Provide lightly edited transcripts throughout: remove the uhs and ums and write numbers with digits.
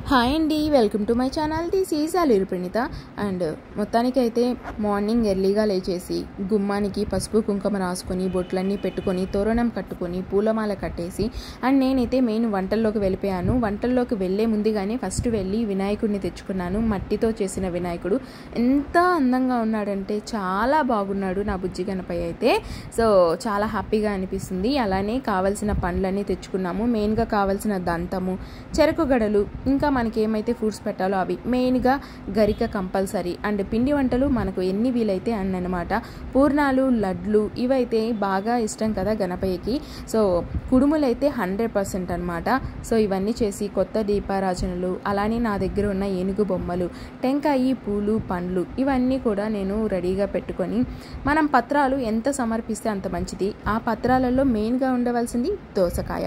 Hi అండి, welcome to my channel. This is Aleru Praneetha. And మొత్తానికైతే morning ఎర్లీగా లేచేసి గుమ్మానికి పసుపు కుంకుమ రాసుకొని బొట్లన్నీ పెట్టుకొని తోరణం కట్టుకొని పూలమాల కట్టేసి అండ్ నేనైతే మెయిన్ వంటల్లోకి వెళ్ళిపోయాను. వంటల్లోకి వెళ్ళే ముందుగానే ఫస్ట్ వెళ్ళి వినాయకుడిని తెచ్చుకున్నాను. మట్టితో చేసిన వినాయకుడు ఎంత అందంగా ఉన్నాడంటే చాలా బాగున్నాడు నా బుజ్జి గణపయ్య అయితే. సో చాలా హ్యాపీగా అనిపిస్తుంది. అలానే కావాల్సిన పండ్లన్నీ తెచ్చుకున్నాము. మెయిన్గా కావాల్సిన దంతము, చెరకు గడలు, ఇంకా మనకి ఏమైతే ఫ్రూట్స్ పెట్టాలో అవి, మెయిన్గా గరిక కంపల్సరీ. అండ్ పిండి వంటలు మనకు ఎన్ని వీలైతే అన్ని అనమాట. పూర్ణాలు, లడ్లు ఇవైతే బాగా ఇష్టం కదా గణపయ్యకి. సో కుడుములు అయితే 100% అనమాట. సో ఇవన్నీ చేసి కొత్త దీపారాజనలు, అలానే నా దగ్గర ఉన్న ఏనుగు బొమ్మలు, టెంకాయి, పూలు, పండ్లు ఇవన్నీ కూడా నేను రెడీగా పెట్టుకొని, మనం పత్రాలు ఎంత సమర్పిస్తే అంత మంచిది. ఆ పత్రాలలో మెయిన్గా ఉండవలసింది దోసకాయ.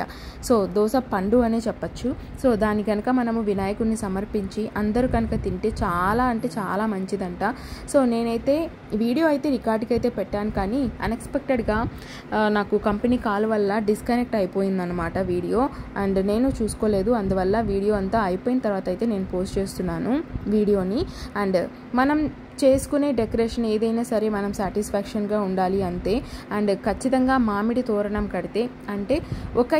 సో దోస పండు అనే చెప్పచ్చు. సో దాని కనుక మనము వినాయకుడిని సమర్పించి అందరూ కనుక తింటే చాలా అంటే చాలా మంచిదంట. సో నేనైతే వీడియో అయితే రికార్డ్కి అయితే పెట్టాను, కానీ అన్ఎక్స్పెక్టెడ్గా నాకు కంపెనీ కాల్ వల్ల డిస్కనెక్ట్ అయిపోయిందనమాట వీడియో. అండ్ నేను చూసుకోలేదు. అందువల్ల వీడియో అంతా అయిపోయిన తర్వాత అయితే నేను పోస్ట్ చేస్తున్నాను వీడియోని. అండ్ మనం చేసుకునే డెకరేషన్ ఏదైనా సరే మనం సాటిస్ఫాక్షన్గా ఉండాలి అంతే. అండ్ ఖచ్చితంగా మామిడి తోరణం కడితే అంటే ఒక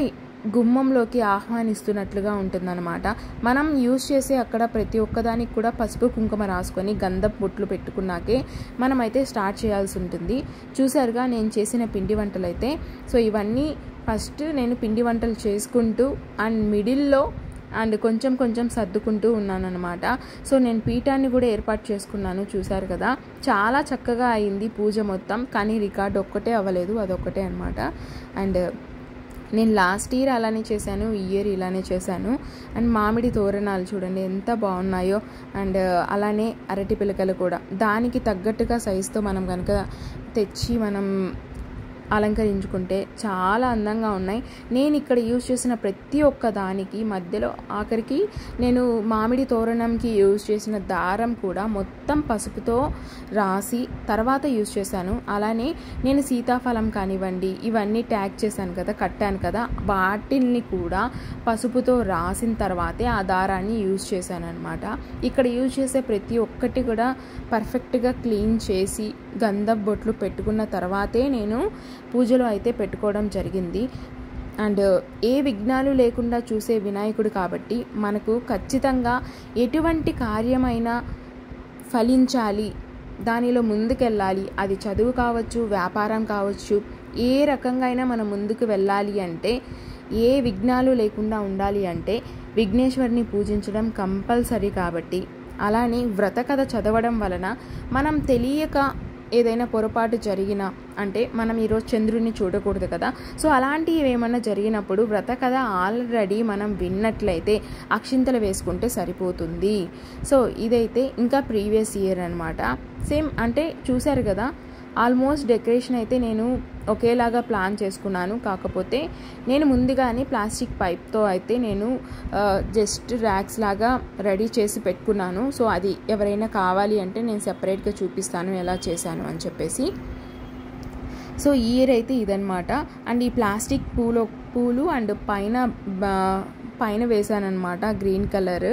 గుమ్మంలోకి ఆహ్వానిస్తున్నట్లుగా ఉంటుందన్నమాట. మనం యూజ్ చేసే అక్కడ ప్రతి ఒక్కదానికి కూడా పసుపు కుంకుమ రాసుకొని గంధపు బొట్లు పెట్టుకున్నాకే మనమైతే స్టార్ట్ చేయాల్సి ఉంటుంది. చూసారుగా నేను చేసిన పిండి వంటలు అయితే. సో ఇవన్నీ ఫస్ట్ నేను పిండి వంటలు చేసుకుంటూ అండ్ మిడిల్లో అండ్ కొంచెం కొంచెం సర్దుకుంటూ ఉన్నాను అనమాట. సో నేను పీఠాన్ని కూడా ఏర్పాటు చేసుకున్నాను. చూసారు కదా, చాలా చక్కగా అయింది పూజ మొత్తం. కానీ రికార్డ్ ఒక్కటే అవ్వలేదు, అదొక్కటే అనమాట. అండ్ నేను లాస్ట్ ఇయర్ అలానే చేశాను, ఈ ఇయర్ ఇలానే చేశాను. అండ్ మామిడి తోరణాలు చూడండి ఎంత బాగున్నాయో. అండ్ అలానే అరటి పిలకలు కూడా దానికి తగ్గట్టుగా సైజుతో మనం కనుక తెచ్చి మనం అలంకరించుకుంటే చాలా అందంగా ఉన్నాయి. నేను ఇక్కడ యూజ్ చేసిన ప్రతి ఒక్క దానికి మధ్యలో ఆఖరికి నేను మామిడి తోరణంకి యూజ్ చేసిన దారం కూడా మొత్తం పసుపుతో రాసి తర్వాత యూజ్ చేశాను. అలానే నేను సీతాఫలం కానివ్వండి ఇవన్నీ ట్యాగ్ చేశాను కదా, కట్టాను కదా, వాటిని కూడా పసుపుతో రాసిన తర్వాతే ఆ దారాన్ని యూజ్ చేశాను అనమాట. ఇక్కడ యూజ్ చేసే ప్రతి ఒక్కటి కూడా పర్ఫెక్ట్గా క్లీన్ చేసి గంధపు బొట్లు పెట్టుకున్న తర్వాతే నేను పూజలో అయితే పెట్టుకోవడం జరిగింది. అండ్ ఏ విఘ్నాలు లేకుండా చూసే వినాయకుడు కాబట్టి మనకు ఖచ్చితంగా ఎటువంటి కార్యమైనా ఫలించాలి, దానిలో ముందుకెళ్ళాలి. అది చదువు కావచ్చు, వ్యాపారం కావచ్చు, ఏ రకంగా అయినా మనం ముందుకు వెళ్ళాలి అంటే, ఏ విఘ్నాలు లేకుండా ఉండాలి అంటే విఘ్నేశ్వరిని పూజించడం కంపల్సరీ కాబట్టి. అలానే వ్రత కథ చదవడం వలన మనం తెలియక ఏదైనా పొరపాటు జరిగినా, అంటే మనం ఈరోజు చంద్రుడిని చూడకూడదు కదా, సో అలాంటివి ఏమన్నా జరిగినప్పుడు వ్రత కథ ఆల్రెడీ మనం విన్నట్లయితే అక్షింతలు వేసుకుంటే సరిపోతుంది. సో ఇదైతే ఇంకా ప్రీవియస్ ఇయర్ అనమాట. సేమ్ అంటే చూశారు కదా, ఆల్మోస్ట్ డెకరేషన్ అయితే నేను ఒకేలాగా ప్లాన్ చేసుకున్నాను. కాకపోతే నేను ముందుగానే ప్లాస్టిక్ పైప్తో అయితే నేను జస్ట్ ర్యాక్స్ లాగా రెడీ చేసి పెట్టుకున్నాను. సో అది ఎవరైనా కావాలి అంటే నేను సెపరేట్గా చూపిస్తాను ఎలా చేశాను అని చెప్పేసి. సో ఈ ఇయర్ అయితే ఇదనమాట. అండ్ ఈ ప్లాస్టిక్ పూలు అండ్ పైన వేసానమాట గ్రీన్ కలర్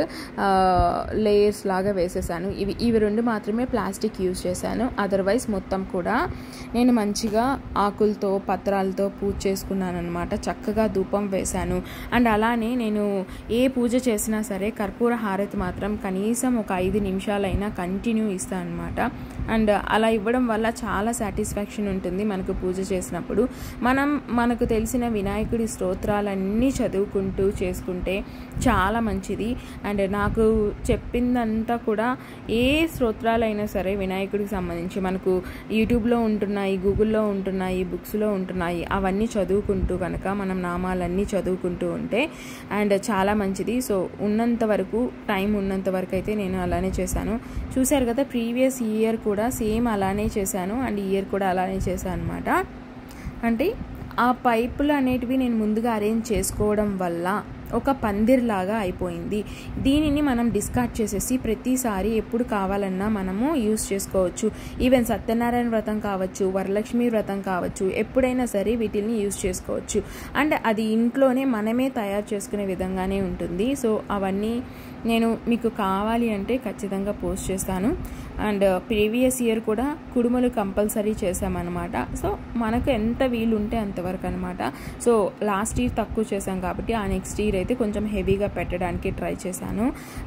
లేయర్స్ లాగా వేసేసాను. ఇవి రెండు మాత్రమే ప్లాస్టిక్ యూజ్ చేశాను. అదర్వైజ్ మొత్తం కూడా నేను మంచిగా ఆకులతో పత్రాలతో పూజ చేసుకున్నాను అనమాట. చక్కగా ధూపం వేశాను. అండ్ అలానే నేను ఏ పూజ చేసినా సరే కర్పూర హారతి మాత్రం కనీసం ఒక 5 నిమిషాలైనా కంటిన్యూ ఇస్తాను అనమాట. అండ్ అలా ఇవ్వడం వల్ల చాలా సాటిస్ఫాక్షన్ ఉంటుంది మనకు పూజ చేసినప్పుడు. మనకు తెలిసిన వినాయకుడి స్తోత్రాలన్నీ చదువుకుంటూ చేసుకుంటే చాలా మంచిది. అండ్ నాకు చెప్పిందంతా కూడా ఏ స్తోత్రాలైనా సరే వినాయకుడికి సంబంధించి మనకు యూట్యూబ్లో ఉంటున్నాయి, గూగుల్లో ఉంటున్నాయి, బుక్స్లో ఉంటున్నాయి. అవన్నీ చదువుకుంటూ కనుక మనం నామాలన్నీ చదువుకుంటూ ఉంటే అండ్ చాలా మంచిది. సో ఉన్నంత వరకు, టైం ఉన్నంత వరకు అయితే నేను అలానే చేశాను. చూశారు కదా, ప్రీవియస్ ఇయర్ కూడా సేమ్ అలానే చేశాను అండ్ ఇయర్ కూడా అలానే చేశాను అనమాట. అంటే ఆ పైపులు అనేటివి నేను ముందుగా అరేంజ్ చేసుకోవడం వల్ల ఒక పందిర్లాగా అయిపోయింది. దీనిని మనం డిస్కార్డ్ చేసేసి ప్రతిసారి ఎప్పుడు కావాలన్నా మనము యూజ్ చేసుకోవచ్చు. ఈవెన్ సత్యనారాయణ వ్రతం కావచ్చు, వరలక్ష్మి వ్రతం కావచ్చు, ఎప్పుడైనా సరే వీటిని యూజ్ చేసుకోవచ్చు. అండ్ అది ఇంట్లోనే మనమే తయారు చేసుకునే విధంగానే ఉంటుంది. సో అవన్నీ నేను మీకు కావాలి అంటే ఖచ్చితంగా పోస్ట్ చేస్తాను. అండ్ ప్రీవియస్ ఇయర్ కూడా కుడుములు కంపల్సరీ చేసామన్నమాట. సో మనకు ఎంత వీలుంటే అంతవరకు అనమాట. సో లాస్ట్ ఇయర్ తక్కువ చేసాం కాబట్టి ఆ నెక్స్ట్ ఇయర్ అయితే కొంచెం హెవీగా పెట్టడానికి ట్రై చేశాను.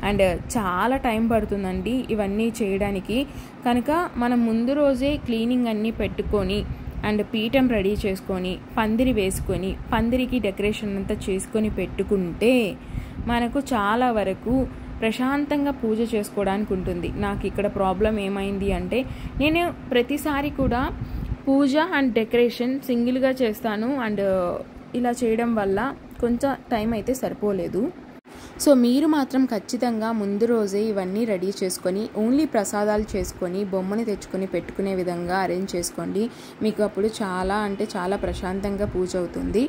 అండ్ చాలా టైం పడుతుందండి ఇవన్నీ చేయడానికి. కనుక మనం ముందు రోజే క్లీనింగ్ అన్నీ పెట్టుకొని అండ్ పీఠం రెడీ చేసుకొని పందిరి వేసుకొని పందిరికి డెకరేషన్ అంతా చేసుకొని పెట్టుకుంటే మనకు చాలా వరకు ప్రశాంతంగా పూజ చేసుకోవడానికి ఉంటుంది. నాకు ఇక్కడ ప్రాబ్లం ఏమైంది అంటే నేను ప్రతిసారి కూడా పూజ అండ్ డెకరేషన్ సింగిల్గా చేస్తాను. అండ్ ఇలా చేయడం వల్ల కొంచెం టైం అయితే సరిపోలేదు. సో మీరు మాత్రం ఖచ్చితంగా ముందు రోజే ఇవన్నీ రెడీ చేసుకొని ఓన్లీ ప్రసాదాలు చేసుకొని బొమ్మని తెచ్చుకొని పెట్టుకునే విధంగా అరేంజ్ చేసుకోండి. మీకు అప్పుడు చాలా అంటే చాలా ప్రశాంతంగా పూజ అవుతుంది.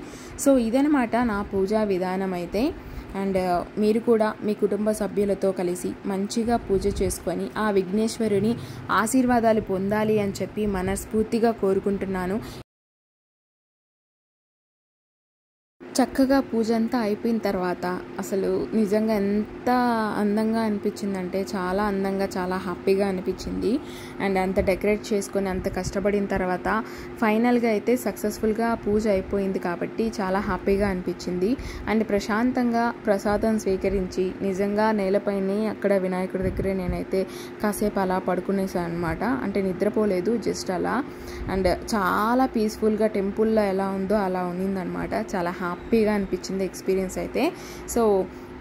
సో ఇదనమాట నా పూజా విధానం అయితే. అండ్ మీరు కూడా మీ కుటుంబ సభ్యులతో కలిసి మంచిగా పూజ చేసుకొని ఆ విఘ్నేశ్వరుని ఆశీర్వాదాలు పొందాలి అని చెప్పి మనస్ఫూర్తిగా కోరుకుంటున్నాను. చక్కగా పూజ అంతా అయిపోయిన తర్వాత అసలు నిజంగా ఎంత అందంగా అనిపించిందంటే చాలా అందంగా చాలా హ్యాపీగా అనిపించింది. అండ్ అంత డెకరేట్ చేసుకొని అంత కష్టపడిన తర్వాత ఫైనల్గా అయితే సక్సెస్ఫుల్గా పూజ అయిపోయింది కాబట్టి చాలా హ్యాపీగా అనిపించింది. అండ్ ప్రశాంతంగా ప్రసాదం స్వీకరించి నిజంగా నేలపైనే అక్కడ వినాయకుడి దగ్గరే నేనైతే కాసేపు అలా పడుకునేసాను అనమాట. అంటే నిద్రపోలేదు, జస్ట్ అలా. అండ్ చాలా పీస్ఫుల్గా టెంపుల్లో ఎలా ఉందో అలా ఉన్నిందనమాట. చాలా హ్యాపీగా అనిపించింది ఎక్స్పీరియన్స్ అయితే. సో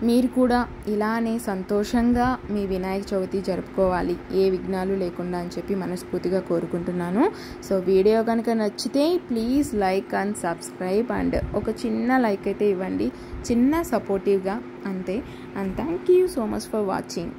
మీరు కూడా ఇలానే సంతోషంగా మీ వినాయక చవితి జరుపుకోవాలి, ఏ విఘ్నాలు లేకుండా అని చెప్పి మనస్ఫూర్తిగా కోరుకుంటున్నాను. సో వీడియో కనుక నచ్చితే please like and subscribe and ఒక చిన్న లైక్ అయితే ఇవ్వండి, చిన్న సపోర్టివ్గా అంతే. And thank you so much for watching.